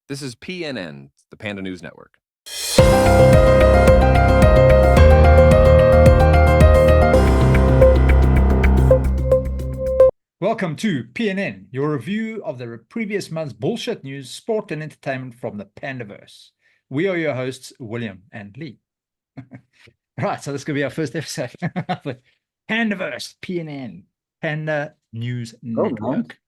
This is PNN, the Panda News Network. Welcome to PNN, your review of the previous month's bullshit news, sport, and entertainment from the Pandaverse. We are your hosts, William and Lee. Right, so this could be our first episode. Pandaverse, PNN, Panda News Network.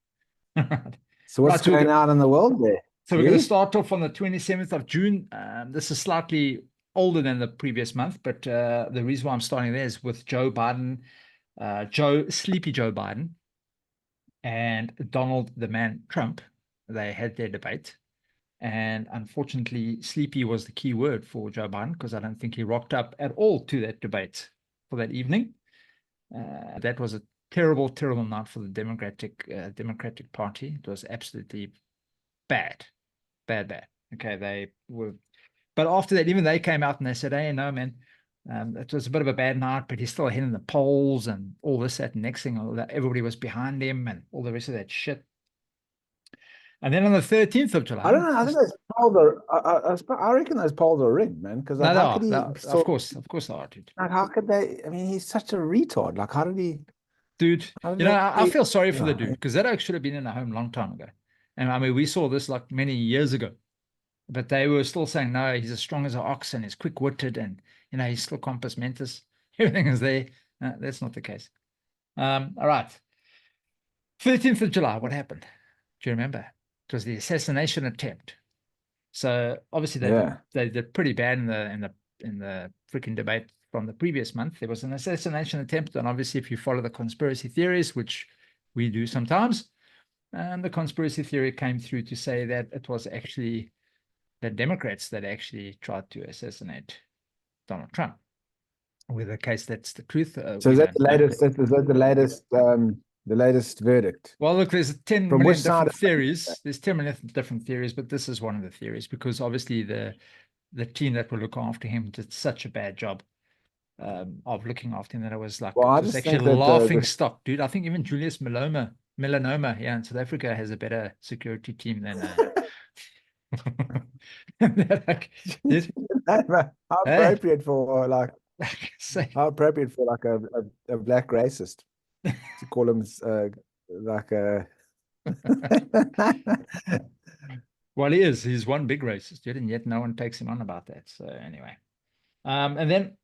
So what's going on in the world there? So we're going to start off on the 27th of June. This is slightly older than the previous month, but the reason why I'm starting there is with Joe Biden, Sleepy Joe Biden, and Donald the Man Trump. They had their debate. And unfortunately, sleepy was the key word for Joe Biden, because I don't think he rocked up at all to that debate for that evening. That was a terrible, terrible night for the Democratic Party. It was absolutely bad. Okay, they were, but after that, even they came out and they said, "Hey, no, man, it was a bit of a bad night, but he's still ahead in the polls and all this, that, and next thing, all that, everybody was behind him and all the rest of that shit." And then on the 13th of July, I don't know. I think those polls are. I reckon those polls are rigged, man. Because like, how could he? Of course, they are, dude. Like, how could they? I mean, he's such a retard. Like, how did he? Dude, I feel sorry for the dude, because that should have been in a home long time ago. And I mean, we saw this like many years ago, but they were still saying, no, he's as strong as an ox and he's quick-witted and, he's still compos mentis. Everything is there. No, that's not the case. All right. 13th of July, what happened? Do you remember? It was the assassination attempt. So obviously they did pretty bad in the freaking debate from the previous month. There was an assassination attempt, and obviously if you follow the conspiracy theories, which we do sometimes, and the conspiracy theory came through to say that it was actually the Democrats that actually tried to assassinate Donald Trump. With a case that's the truth. So is that the latest? Is that the latest verdict? Well, look, there's 10 million different theories. There's 10 million different theories, but this is one of the theories, because obviously the team that will look after him did such a bad job of looking after him that I was like, well, it was actually laughing stock, dude. I think even Julius Melanoma here in South Africa has a better security team than like, how appropriate for like how appropriate for like a black racist to call him like a well, he's one big racist, dude, and yet no one takes him on about that. So anyway, and then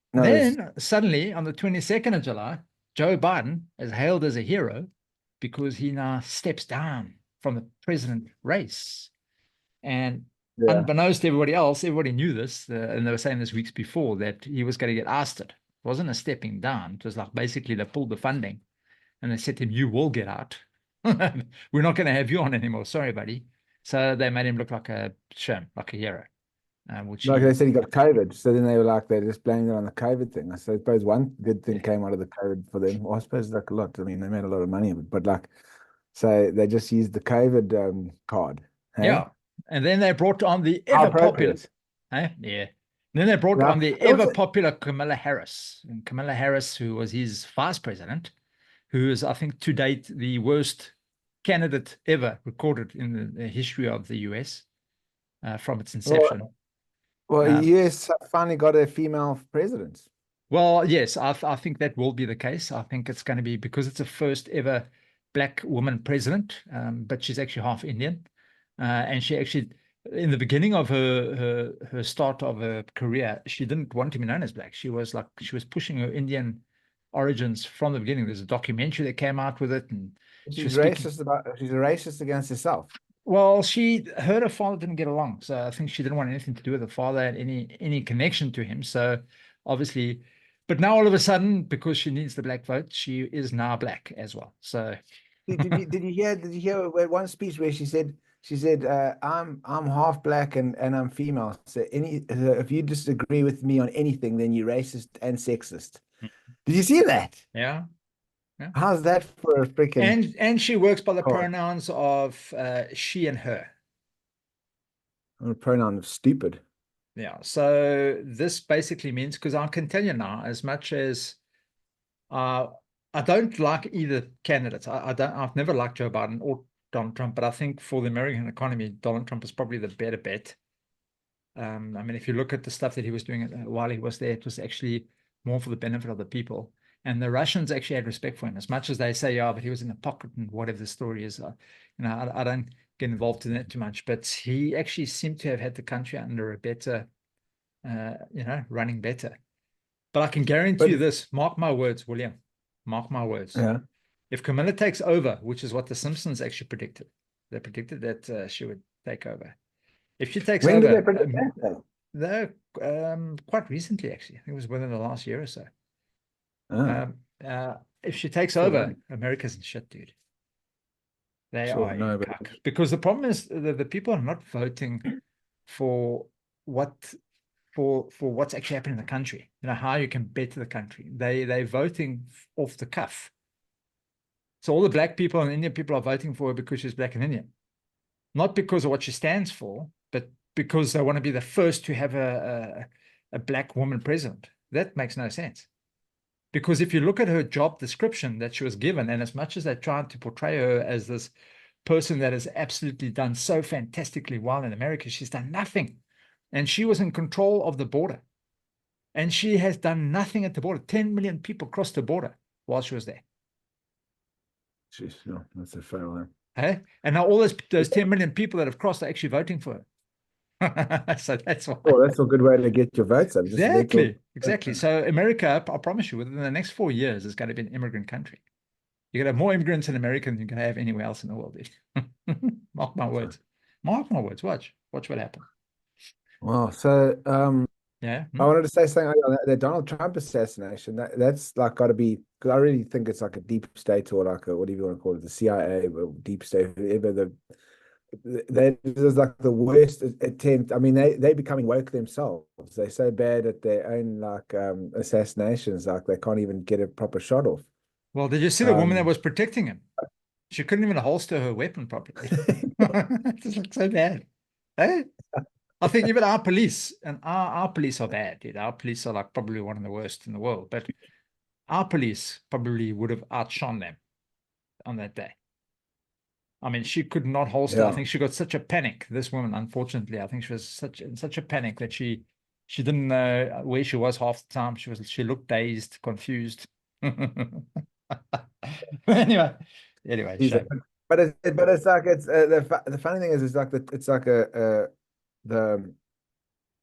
suddenly on the 22nd of July, Joe Biden is hailed as a hero because he now steps down from the president race. And unbeknownst to everybody else, everybody knew this, and they were saying this weeks before, that he was going to get ousted. It wasn't a stepping down. It was like basically they pulled the funding and they said to him, "You will get out. We're not going to have you on anymore. Sorry, buddy." So they made him look like a shame, like a hero. They said he got COVID. So then they were like, they just blamed it on the COVID thing. I suppose one good thing came out of the COVID for them. Well, I suppose like a lot. I mean, they made a lot of money of it, but like, so they just used the COVID card. Hey? Yeah. And then they brought on the ever popular, And then they brought on the ever popular Kamala Harris. And Kamala Harris, who was his vice president, who is, I think, to date, the worst candidate ever recorded in the history of the US from its inception. Well, US finally got a female president. Well, yes, I think that will be the case. I think it's going to be, because it's the first ever black woman president, but she's actually half Indian. And she actually, in the beginning of her start of her career, she didn't want to be known as black. She was pushing her Indian origins from the beginning. There's a documentary that came out with it, and she's racist she's a racist against herself. Well, her and father didn't get along, so I think she didn't want anything to do with her father and any connection to him. So obviously, but now all of a sudden, because she needs the black vote, she is now black as well. So did you hear one speech where she said, I'm half black and I'm female. So if you disagree with me on anything, then you're racist and sexist. Did you see that? Yeah. How's that for a freaking? And she works by the pronouns of she and her. The pronoun of stupid. Yeah. So this basically means, because I can tell you now, as much as I don't like either candidates, I've never liked Joe Biden or Donald Trump, but I think for the American economy, Donald Trump is probably the better bet. I mean, if you look at the stuff that he was doing while he was there, it was actually more for the benefit of the people. And the Russians actually had respect for him, as much as they say, yeah, but he was in the pocket and whatever the story is. I don't get involved in that too much, but he actually seemed to have had the country under a better, running better. But I can guarantee you this, mark my words, William, mark my words. Yeah. If Camilla takes over, which is what the Simpsons actually predicted, they predicted that she would take over. If she takes When over, did they predict that? quite recently, actually. I think it was within the last year or so. Oh, If she takes Sure, over, right. America's in shit, dude. They Sure, are no, in but cuck. Because the problem is the people are not voting for what's actually happening in the country. How you can better the country. They're voting off the cuff. So all the black people and Indian people are voting for her because she's black and Indian. Not because of what she stands for, but because they want to be the first to have a black woman president. That makes no sense. Because if you look at her job description that she was given, and as much as they're trying to portray her as this person that has absolutely done so fantastically well in America, she's done nothing. And she was in control of the border. And she has done nothing at the border. 10 million people crossed the border while she was there. jeez, no, that's a fail there. Hey? And now all those 10 million people that have crossed are actually voting for her. So that's why. Oh, that's a good way to get your votes up. Just let Exactly. Exactly. So America, I promise you, within the next 4 years, is going to be an immigrant country. You're going to have more immigrants in America than you're going to have anywhere else in the world. Mark my words. Mark my words. Watch what happens. Well, so Yeah. I wanted to say something on the Donald Trump assassination. That's like got to be, because I really think it's like a deep state, or like a, whatever you want to call it, the CIA or deep state, whoever that is like the worst attempt. I mean, they're becoming woke themselves. They're so bad at their own like assassinations, like they can't even get a proper shot off. Well, did you see the woman that was protecting him? She couldn't even holster her weapon properly. It just looks so bad. Hey? I think even our police, and our police are bad, dude. Our police are like probably one of the worst in the world, but our police probably would have outshone them on that day. I mean, she could not holster. Yeah. I think she got such a panic. This woman, unfortunately, I think she was in such a panic that she didn't know where she was half the time. She looked dazed, confused. anyway, shame. But it's like it's the funny thing is it's like it's like the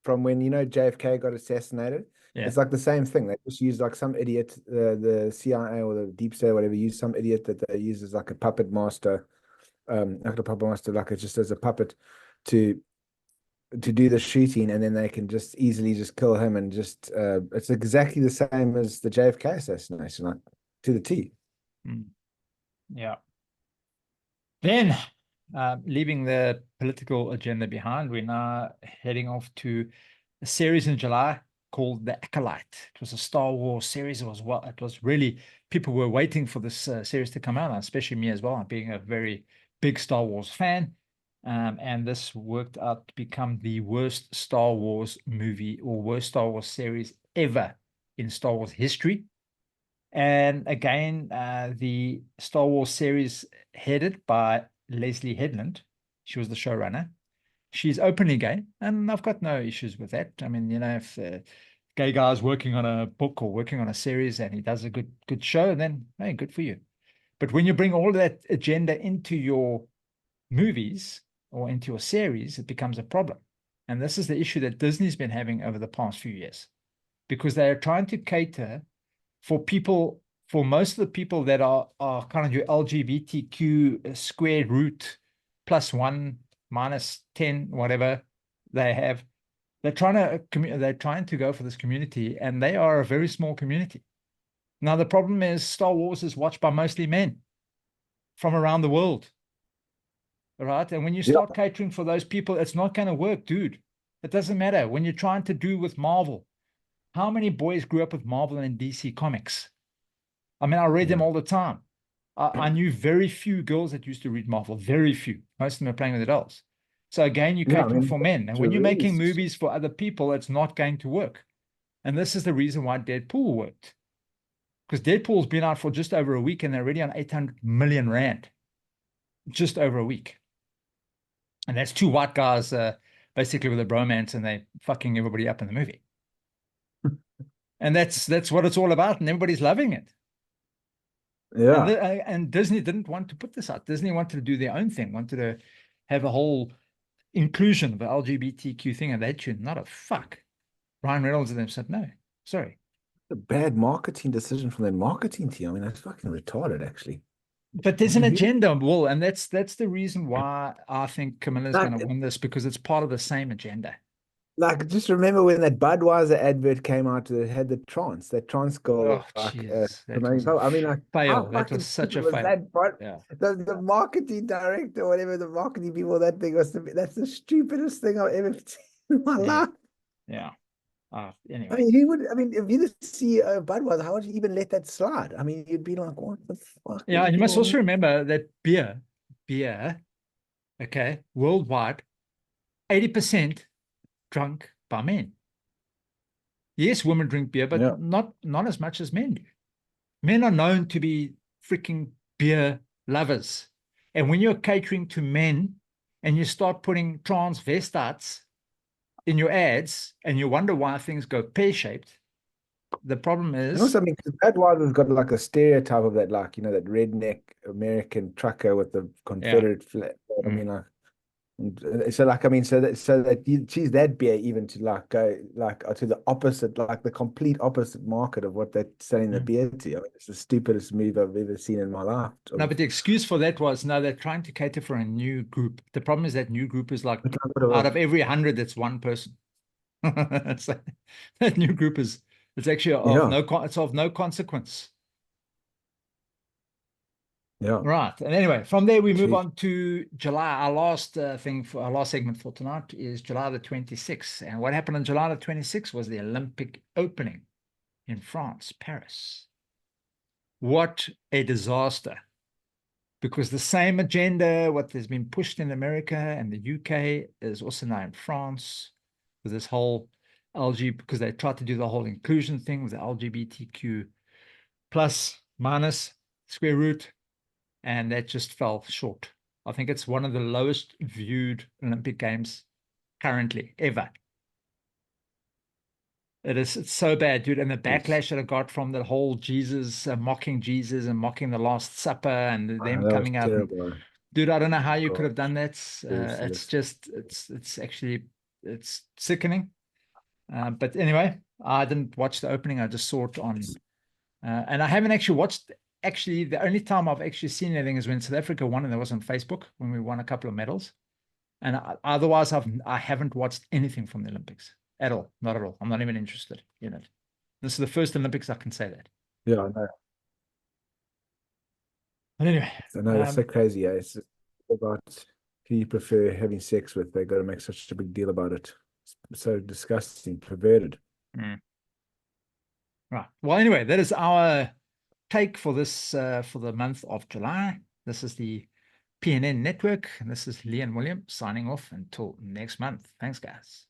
from when JFK got assassinated. Yeah. It's like the same thing. They just use like some idiot, the CIA or the deep state or whatever, use some idiot that they use as like a puppet master, like a puppet master, like it's just as a puppet to do the shooting, and then they can just easily just kill him, and just it's exactly the same as the JFK assassination, like to the T. Yeah. Then, leaving the political agenda behind, we're now heading off to a series in July called The Acolyte. It was a Star Wars series. It was really, people were waiting for this series to come out, especially me as well, being a very big Star Wars fan. And this worked out to become the worst Star Wars movie or worst Star Wars series ever in Star Wars history. And again, the Star Wars series headed by Leslie Headland. She was the showrunner. She's openly gay, and I've got no issues with that. I mean, if a gay guy is working on a book or working on a series and he does a good show, then hey, good for you. But when you bring all that agenda into your movies or into your series, it becomes a problem. And this is the issue that Disney's been having over the past few years, because they are trying to cater for people, for most of the people that are kind of your LGBTQ squared root +1, -10, whatever they have. They're trying to go for this community, and they are a very small community. Now, the problem is Star Wars is watched by mostly men from around the world. All right. And when you start catering for those people, it's not going to work, dude. It doesn't matter. When you're trying to do with Marvel, how many boys grew up with Marvel and DC comics? I mean, I read them all the time. I knew very few girls that used to read Marvel, very few. Most of them are playing with adults. So again, you're catering for men. And when you're making movies for other people, it's not going to work. And this is the reason why Deadpool worked. Because Deadpool's been out for just over a week and they're already on 800 million rand. just over a week. And that's two white guys basically with a bromance, and they fucking everybody up in the movie. And that's what it's all about, and everybody's loving it. Yeah. And Disney didn't want to put this out. Disney wanted to do their own thing, wanted to have a whole inclusion of the LGBTQ thing, and they tuned not a fuck. Ryan Reynolds and them said, no, sorry. A bad marketing decision from their marketing team. I mean, that's fucking retarded, actually. But there's an agenda, Will, and that's the reason why I think Camilla's going to win this, because it's part of the same agenda. Like, just remember when that Budweiser advert came out that had that trance girl. Oh, like, jeez, that promoting- was a I mean, like, fail. how That fucking was such a stupid was fail. that? But Yeah. the marketing director, whatever the marketing people, that thing was that's the stupidest thing I've ever seen in my life. Yeah. I Anyway, mean, who would? I mean, if you're the CEO of Budweiser, how would you even let that slide? I mean, you'd be like, what the fuck? yeah, is and you must going also on? remember that beer, okay, worldwide, 80% drunk by men. Yes, women drink beer, but Yeah. not as much as men do. Men are known to be freaking beer lovers. And when you're catering to men and you start putting transvestites in your ads and you wonder why things go pear-shaped, the problem And is, also, I mean, 'cause Budweiser's got like a stereotype of that, like, you know, that redneck American trucker with the Confederate flag. I mean, like, so like, I mean, so that you choose that beer even to like go like to the opposite, like the complete opposite market of what they're selling the beer to. I mean, it's the stupidest move I've ever seen in my life. no, but the excuse for that was, no, they're trying to cater for a new group. The problem is that new group is like, out of every 100, it's one person. So that new group is, it's actually of no consequence. Yeah. Right. And anyway, from there we move Jeez. on to July. Our last thing for our last segment for tonight is July the 26th. And what happened on July the 26th was the Olympic opening in France, Paris. What a disaster. Because the same agenda, what has been pushed in America and the UK, is also now in France with this whole because they tried to do the whole inclusion thing with the LGBTQ plus minus square root, and that just fell short. I think it's one of the lowest viewed Olympic Games currently ever. It's so bad, dude. And the backlash that I got from the whole Jesus, mocking Jesus and mocking the Last Supper and them That coming was out. terrible. Dude, I don't know how you God. could have done that. Seriously. It's actually, it's sickening. But anyway, I didn't watch the opening. I just saw it on, and I haven't actually watched. Actually, the only time I've actually seen anything is when South Africa won, and that was on Facebook when we won a couple of medals. And otherwise, I haven't watched anything from the Olympics at all. Not at all. I'm not even interested in it. This is the first Olympics I can say that. Yeah, I know. But anyway, I know that's so crazy. Yeah, it's about who you prefer having sex with. They got to make such a big deal about it. It's so disgusting, perverted. Right. Well, anyway, that is our take for this for the month of July. This is the PNN Network, and this is Lee and William signing off until next month. Thanks, guys.